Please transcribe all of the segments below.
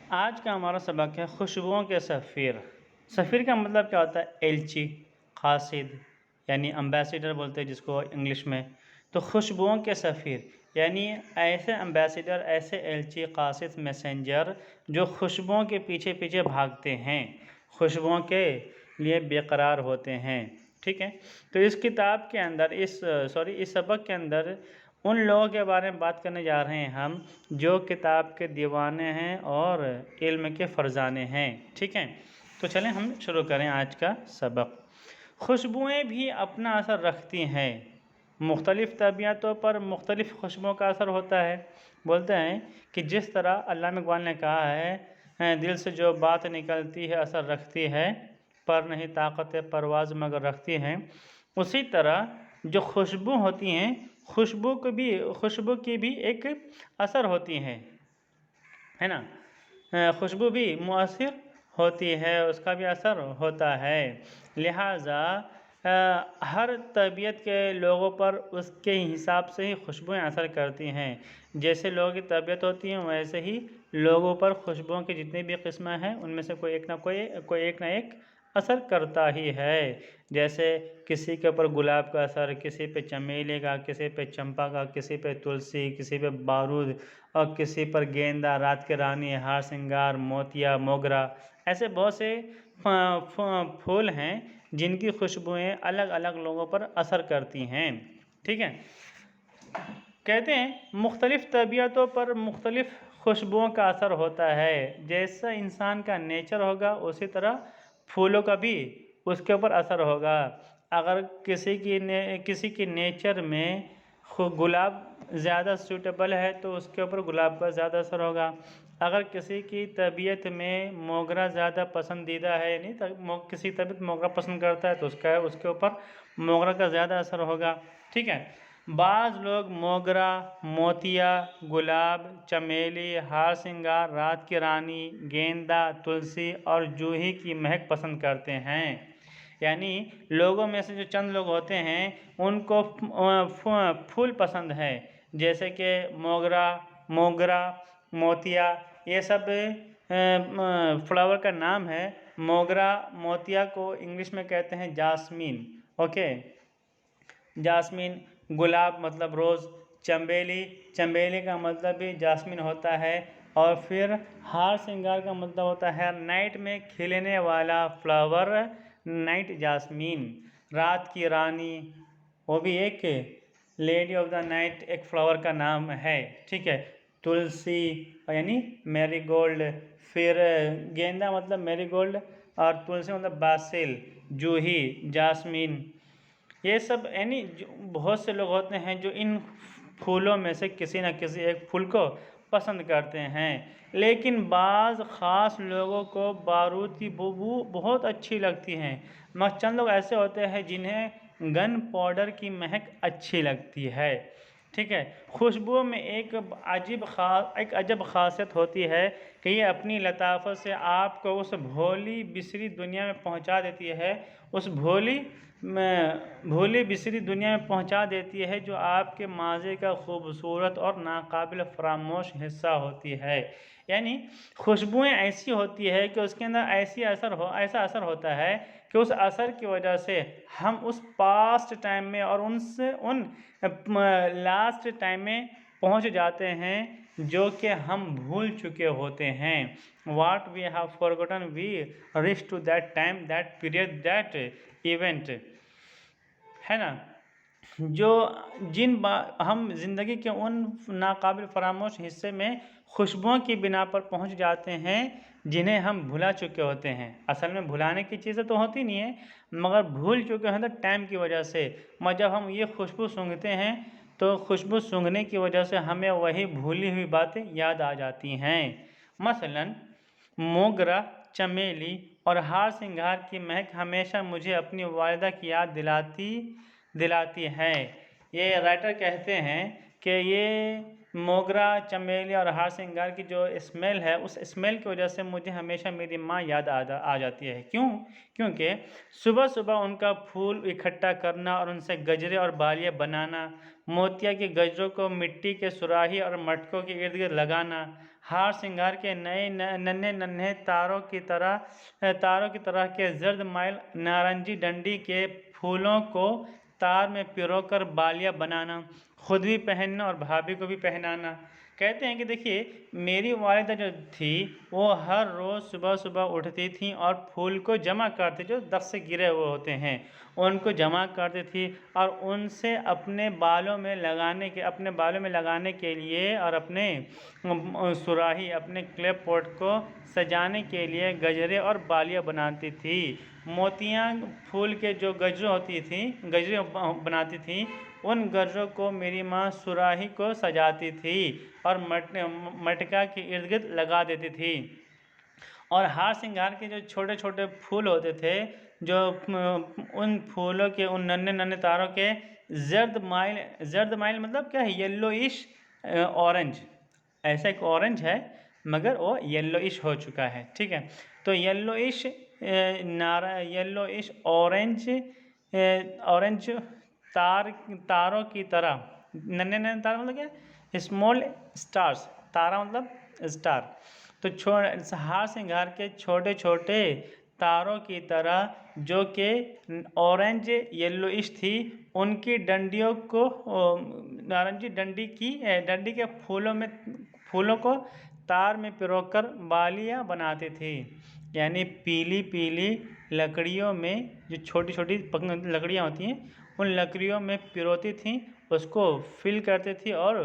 आज का हमारा सबक है खुशबुओं के सफ़ीर। सफ़ीर का मतलब क्या होता है? एलची, कासिद, यानी अम्बेसडर बोलते हैं जिसको इंग्लिश में। तो खुशबुओं के सफ़ीर यानी ऐसे अम्बेसडर, ऐसे एलची, कासिद, मैसेंजर जो खुशबुओं के पीछे पीछे भागते हैं, खुशबुओं के लिए बेकरार होते हैं। ठीक है, तो इस किताब के अंदर इस सबक के अंदर उन लोगों के बारे में बात करने जा रहे हैं हम जो किताब के दीवाने हैं और इल्म के फ़रज़ाने हैं। ठीक है, तो चलें हम शुरू करें आज का सबक। खुशबुएँ भी अपना असर रखती हैं। मुख्तलिफ़ तबीयतों पर मुख्तलिफ़ खुशबुओं का असर होता है। बोलते हैं कि जिस तरह अल्लामा इक़बाल ने कहा है, दिल से जो बात निकलती है असर रखती है, पर नहीं ताकत परवाज़ मगर रखती हैं। उसी तरह जो खुशबू होती हैं, खुशबू की भी एक असर होती है ना। खुशबू भी मुअस्सिर होती है, उसका भी असर होता है। लिहाजा हर तबीयत के लोगों पर उसके हिसाब से ही खुशबुएँ असर करती हैं। जैसे लोगों की तबीयत होती है वैसे ही लोगों पर खुशबुओं की जितनी भी किस्में हैं उनमें से कोई एक ना एक असर करता ही है। जैसे किसी के ऊपर गुलाब का असर, किसी पे चमेली का, किसी पे चंपा का, किसी पे तुलसी, किसी पे बारूद और किसी पर गेंदा, रात की रानी, हार श्रृंगार, मोतिया, मोगरा, ऐसे बहुत से फूल हैं जिनकी खुशबुएँ अलग अलग लोगों पर असर करती हैं। ठीक है, कहते हैं मुख्तलिफ़ तबीयतों पर मुख्तलिफ़ खुशबुओं का असर होता है। जैसा इंसान का नेचर होगा उसी तरह फूलों का भी उसके ऊपर असर होगा। अगर किसी की नेचर में गुलाब ज़्यादा सूटेबल है तो उसके ऊपर गुलाब का ज़्यादा असर होगा। अगर किसी की तबीयत में मोगरा ज़्यादा पसंदीदा है, यानी किसी तबीयत मोगरा पसंद करता है तो उसके ऊपर मोगरा का ज़्यादा असर होगा। ठीक है, बाज़ लोग मोगरा, मोतिया, गुलाब, चमेली, हार श्रृंगार, रात की रानी, गेंदा, तुलसी और जूही की महक पसंद करते हैं। यानी लोगों में से जो चंद लोग होते हैं उनको फूल पसंद है, जैसे कि मोगरा, मोतिया, ये सब फ्लावर का नाम है। मोगरा, मोतिया को इंग्लिश में कहते हैं जास्मीन। ओके, जास्मीन, गुलाब मतलब रोज़, चंबेली का मतलब भी जास्मीन होता है। और फिर हार श्रृंगार का मतलब होता है नाइट में खिलने वाला फ्लावर, नाइट जास्मीन। रात की रानी, वो भी एक लेडी ऑफ द नाइट एक फ्लावर का नाम है। ठीक है, तुलसी यानी मैरीगोल्ड, फिर गेंदा मतलब मैरीगोल्ड और तुलसी मतलब बासिल, जूही, जास्मीन, ये सब यानी बहुत से लोग होते हैं जो इन फूलों में से किसी न किसी एक फूल को पसंद करते हैं। लेकिन बाज़ ख़ास लोगों को बारूद की बदबू बहुत अच्छी लगती है, मगर चंद लोग ऐसे होते हैं जिन्हें गन पाउडर की महक अच्छी लगती है। ठीक है, खुशबुओं में एक अजब ख़ासियत होती है कि ये अपनी लताफ़त से आपको उस भोली बिसरी दुनिया में पहुंचा देती है, उस भोली बिसरी दुनिया में पहुंचा देती है जो आपके माज़े का खूबसूरत और नाकाबिल फरामोश हिस्सा होती है। यानी खुशबुएँ ऐसी होती है कि उसके अंदर ऐसा असर होता है कि उस असर की वजह से हम उस पास्ट टाइम में और उन लास्ट टाइम में पहुंच जाते हैं जो कि हम भूल चुके होते हैं। What we have forgotten we reach to that time, that period, that event, है ना। हम ज़िंदगी के उन नाकाबिल फरामोश हिस्से में खुशबुओं की बिना पर पहुंच जाते हैं जिन्हें हम भुला चुके होते हैं। असल में भुलाने की चीज़ें तो होती नहीं है, मगर भूल चुके हैं तो टाइम की वजह से। मगर जब हम ये खुशबू सूंघते हैं तो खुशबू सूंघने की वजह से हमें वही भूली हुई बातें याद आ जाती हैं। मसलन मोगरा, चमेली और हार श्रृंगार की महक हमेशा मुझे अपनी वालिदा की याद दिलाती है। ये राइटर कहते हैं कि ये मोगरा, चमेली और हार श्रृंगार की जो स्मेल है, उस स्मेल की वजह से मुझे हमेशा मेरी माँ याद आ जाती है। क्यों? क्योंकि सुबह सुबह उनका फूल इकट्ठा करना और उनसे गजरे और बालियाँ बनाना, मोतिया के गजरों को मिट्टी के सुराही और मटकों के इर्द गिर्द लगाना, हार श्रृंगार के नए नन्हे नन्हे तारों की तरह के जर्द माइल नारंगी डंडी के फूलों को तार में पिरोकर बालियाँ बनाना, खुद भी पहनना और भाभी को भी पहनाना। कहते हैं कि देखिए, मेरी वालिदा जो थी वो हर रोज़ सुबह सुबह उठती थी और फूल को जमा करती, जो दख्त से गिरे हुए होते हैं उनको जमा करती थी और उनसे अपने बालों में लगाने के लिए और अपने सुराही, अपने क्लिप पोट को सजाने के लिए गजरे और बालियाँ बनाती थी। मोतियाँ फूल के जो गजरे बनाती थी, उन गजरों को मेरी माँ सुराही को सजाती थी और मटका के इर्द गिर्द लगा देती थी। और हार श्रृंगार के जो छोटे छोटे फूल होते थे, जो उन फूलों के उन नन्हे नन्हे तारों के जर्द माइल मतलब क्या है, येल्लोइश ऑरेंज, ऐसा एक ऑरेंज है मगर वो येल्लोइश हो चुका है, ठीक है। तो येल्लोइश ऑरेंज तारों की तरह, नन्हे नन्हे तार मतलब क्या, स्मॉल स्टार्स, तारा मतलब स्टार। तो हार श्रृंगार के छोटे छोटे तारों की तरह जो कि ऑरेंज येल्लोइश थी, उनकी डंडियों को नारंगी डंडी के फूलों को तार में पिरोकर बालियाँ बनाती थी। यानी पीली पीली लकड़ियों में जो छोटी छोटी लकड़ियाँ होती हैं, उन लकड़ियों में पिरोती थी, उसको फिल करती थी और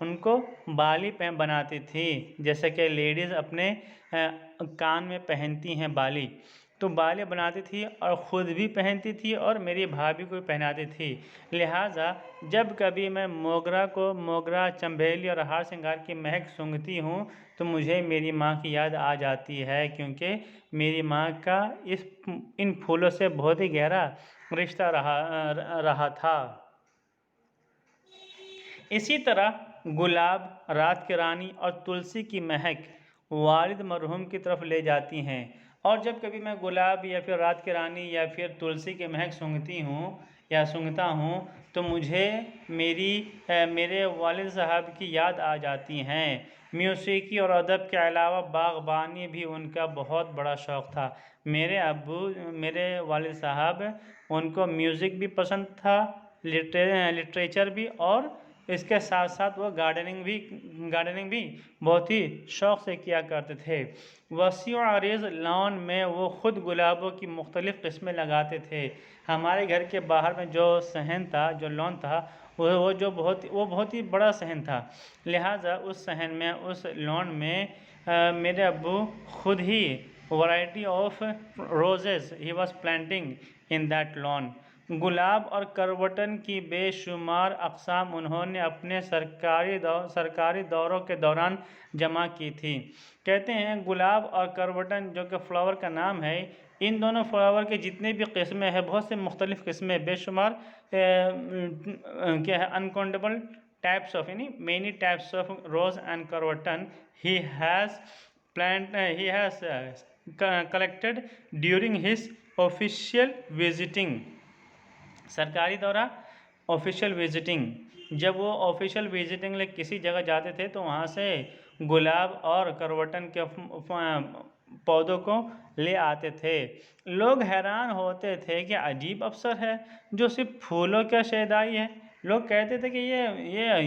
उनको बाली बनाती थी, जैसे कि लेडीज़ अपने कान में पहनती हैं बाली, तो बाली बनाती थी और ख़ुद भी पहनती थी और मेरी भाभी को भी पहनाती थी। लिहाजा जब कभी मैं मोगरा, चंबेली और हार श्रृंगार की महक सूंघती हूँ तो मुझे मेरी माँ की याद आ जाती है, क्योंकि मेरी माँ का इन फूलों से बहुत ही गहरा रिश्ता रहा था। इसी तरह गुलाब, रात की रानी और तुलसी की महक वालिद मरहूम की तरफ ले जाती हैं, और जब कभी मैं गुलाब या फिर रात की रानी या फिर तुलसी की महक सूंघता हूँ तो मुझे मेरे वालिद साहब की याद आ जाती हैं। म्यूसिकी और अदब के अलावा बागबानी भी उनका बहुत बड़ा शौक़ था। मेरे वालिद साहब, उनको म्यूज़िक भी पसंद था, लिटरेचर भी, और इसके साथ साथ वो गार्डनिंग भी बहुत ही शौक़ से किया करते थे। वसी और अरीज़ लॉन में वो ख़ुद गुलाबों की मुख्तलिफ़ किस्में लगाते थे। हमारे घर के बाहर में जो लॉन था, वो बहुत ही बड़ा सहन था। लिहाजा उस लॉन में मेरे अब्बू ख़ुद ही variety of roses he was planting in that lawn. गुलाब और करवटन की बेशुमार अक़साम उन्होंने अपने सरकारी दौरों के दौरान जमा की थी। कहते हैं गुलाब और करवटन, जो कि फ्लावर का नाम है, इन दोनों फ्लावर के जितने भी किस्में हैं, बहुत से मुख्तलिफ़ किस्में, बेशुमार क्या है, अनकाउंटेबल टाइप्स ऑफ, यानी many types of rose and croton he has collected during his official visiting. सरकारी दौरा, ऑफिशियल विजिटिंग, जब वो ऑफिशियल विजिटिंग लिए किसी जगह जाते थे तो वहाँ से गुलाब और करवटन के पौधों को ले आते थे। लोग हैरान होते थे कि अजीब अफसर है जो सिर्फ फूलों का शहदाई है। लोग कहते थे कि ये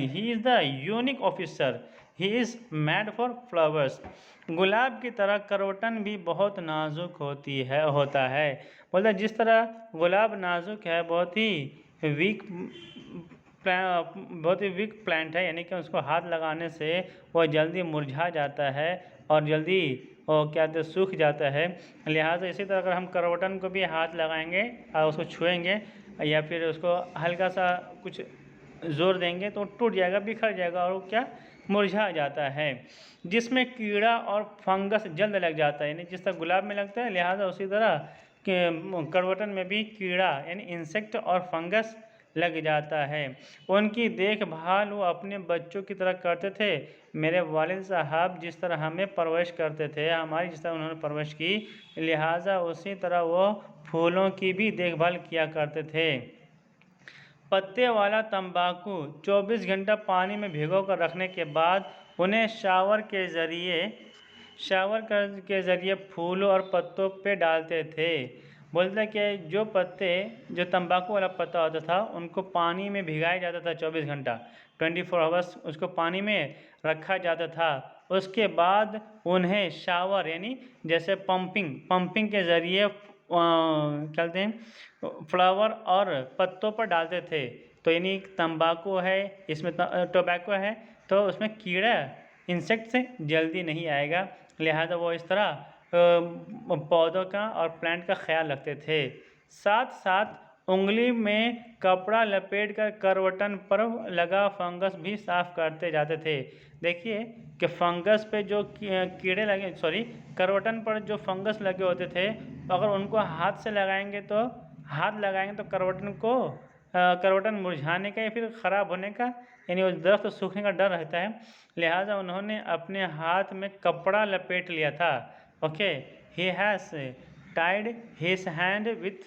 he is the unique officer, he is mad for flowers. गुलाब की तरह करवटन भी बहुत नाजुक होता है। बोलते जिस तरह गुलाब नाजुक है, बहुत ही वीक प्लांट है, यानी कि उसको हाथ लगाने से वह जल्दी मुरझा जाता है और जल्दी सूख जाता है। लिहाजा इसी तरह अगर हम करवटन को भी हाथ लगाएंगे और उसको छुएंगे या फिर उसको हल्का सा कुछ ज़ोर देंगे तो टूट जाएगा, बिखर जाएगा और वो मुरझा जाता है। जिसमें कीड़ा और फंगस जल्द लग जाता है, यानी जिस तरह गुलाब में लगता है, लिहाजा उसी तरह करवटन में भी कीड़ा यानी इंसेक्ट और फंगस लग जाता है। उनकी देखभाल वो अपने बच्चों की तरह करते थे। मेरे वालिद साहब जिस तरह हमें परवरिश करते थे, हमारी जिस तरह उन्होंने परवरिश की, लिहाजा उसी तरह वो फूलों की भी देखभाल किया करते थे। पत्ते वाला तंबाकू 24 घंटा पानी में भिगो कर रखने के बाद उन्हें शावर के ज़रिए फूलों और पत्तों पे डालते थे। बोलते कि जो तंबाकू वाला पत्ता होता था उनको पानी में भिगाया जाता था 24 घंटा, 24 आवर्स उसको पानी में रखा जाता था। उसके बाद उन्हें शावर यानी जैसे पंपिंग के ज़रिए कहते हैं फ्लावर और पत्तों पर डालते थे। तो यानी तंबाकू है, इसमें टोबैको है, तो उसमें कीड़ा इंसेक्ट से जल्दी नहीं आएगा, लिहाजा वो इस तरह पौधों का और प्लांट का ख्याल रखते थे। साथ साथ उंगली में कपड़ा लपेट कर करवटन पर लगा फंगस भी साफ करते जाते थे। देखिए कि फंगस पे जो कीड़े लगे, करवटन पर जो फंगस लगे होते थे, अगर उनको हाथ से लगाएंगे तो करवटन मुरझाने का या फिर ख़राब होने का यानी उस दरख्त सूखने का डर रहता है। लिहाजा उन्होंने अपने हाथ में कपड़ा लपेट लिया था। Okay, he has tied his hand with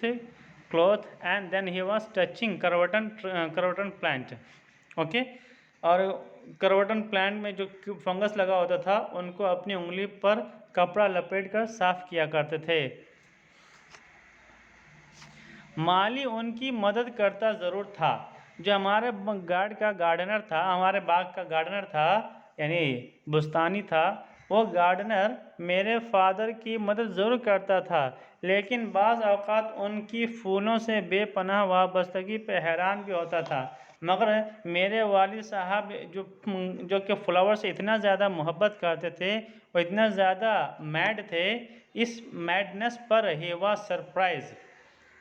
cloth and then he was touching croton plant. Okay, और करवटन प्लांट में जो फंगस लगा होता था उनको अपनी उंगली पर कपड़ा लपेट कर साफ किया करते थे। माली उनकी मदद करता ज़रूर था। जो हमारे गार्डनर था, हमारे बाग का गार्डनर था यानी बुस्तानी था, वो गार्डनर मेरे फादर की मदद ज़रूर करता था, लेकिन बाज़ औक़ात उनकी फूलों से बेपनाह वाबस्तगी पे हैरान भी होता था। मगर मेरे वालिद साहब जो कि फ्लावर से इतना ज़्यादा मोहब्बत करते थे, वो इतना ज़्यादा मैड थे, इस मैडनेस पर he was surprise.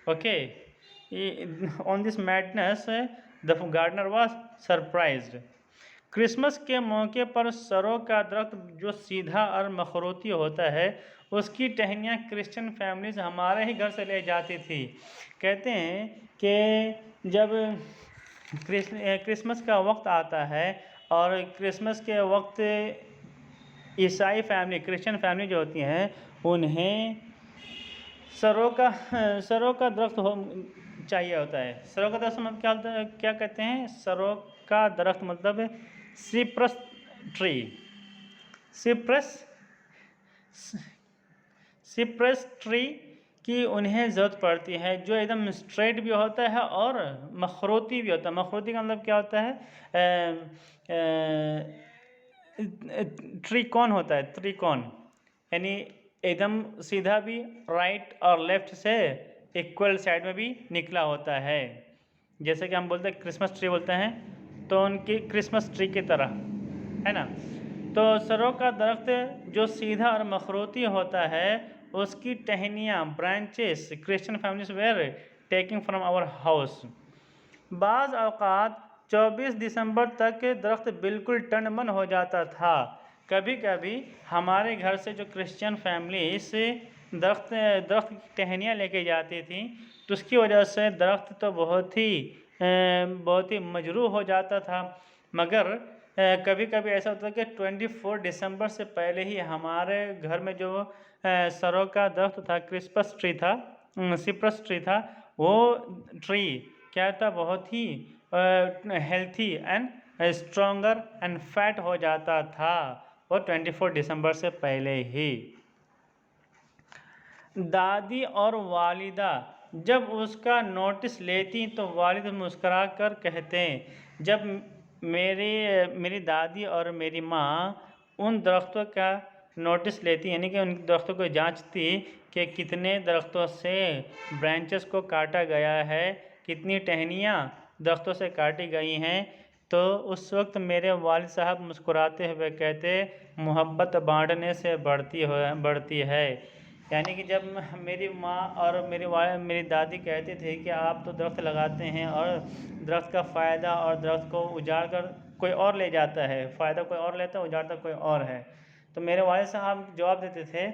Okay, on this madness the gardener was surprised. Christmas के मौके पर सरों का दरख्त जो सीधा और मखरूती होता है, उसकी टहनियाँ क्रिश्चियन फैमिलीज हमारे ही घर से ले जाती थी। कहते हैं कि जब क्रिसमस का वक्त आता है और क्रिसमस के वक्त ईसाई फैमिली, क्रिश्चियन फैमिली जो होती हैं, उन्हें सरों का दरख्त चाहिए होता है। सरों का दरख्त मतलब क्या कहते हैं? सरों का दरख्त मतलब सिप्रस ट्री की उन्हें ज़रूरत पड़ती है, जो एकदम स्ट्रेट भी होता है और मखरूती भी होता है। मखरूती का मतलब क्या होता है? त्रिकोण होता है, त्रिकोण यानी एकदम सीधा भी, राइट और लेफ्ट से इक्वल साइड में भी निकला होता है। जैसे कि हम बोलते हैं क्रिसमस ट्री बोलते हैं, तो उनकी क्रिसमस ट्री की तरह है ना। तो सरों का दरख्त जो सीधा और मखरूती होता है, उसकी टहनियाँ branches Christian families were taking from our house. बाज़ औक़ात 24 दिसंबर तक दरख्त बिल्कुल टनमन हो जाता था। कभी कभी हमारे घर से जो क्रिश्चियन फैमिली इस दरख्त की टहनियाँ लेके जाती थी, तो उसकी वजह से दरख्त तो बहुत ही मजरूह हो जाता था। मगर कभी कभी ऐसा होता है कि 24 दिसंबर से पहले ही हमारे घर में जो सरों का दरख्त था, सिप्रस ट्री था, वो ट्री क्या था, बहुत ही healthy and stronger and fat हो जाता था, वो 24 दिसंबर से पहले ही। दादी और वालिदा जब उसका नोटिस लेती तो वालिद मुस्करा कर कहते। जब मेरी दादी और मेरी माँ उन दरख्तों का नोटिस लेती यानी कि उन दरख्तों को जांचती कि कितने दरख्तों से ब्रांचेस को काटा गया है, कितनी टहनियाँ दरख्तों से काटी गई हैं, तो उस वक्त मेरे वालिद साहब मुस्कुराते हुए कहते, मोहब्बत बांटने से बढ़ती है। यानी कि जब मेरी माँ और मेरी दादी कहते थे कि आप तो दरख्त लगाते हैं और दरख्त का फ़ायदा और दरख्त को उजाड़ कर कोई और ले जाता है, फ़ायदा कोई और लेता है, उजाड़ता कोई और है, तो मेरे वालिद साहब जवाब देते थे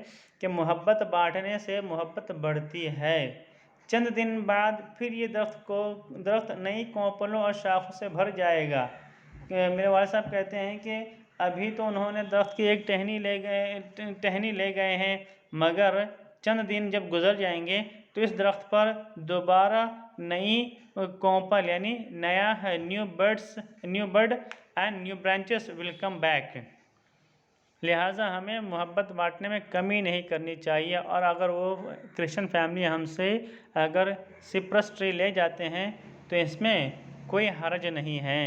कि मोहब्बत बांटने से मोहब्बत बढ़ती है। चंद दिन बाद फिर ये दरख्त नई कोंपलों और शाखों से भर जाएगा। मेरे वाले साहब कहते हैं कि अभी तो उन्होंने दरख्त की एक टहनी ले गए हैं, मगर चंद दिन जब गुजर जाएंगे तो इस दरख्त पर दोबारा नई कोंपल यानी नया है, new bird and new branches will come back. लिहाजा हमें मोहब्बत बांटने में कमी नहीं करनी चाहिए, और अगर वो क्रिश्चियन फैमिली हमसे अगर सिप्रस ट्री ले जाते हैं तो इसमें कोई हर्ज नहीं है।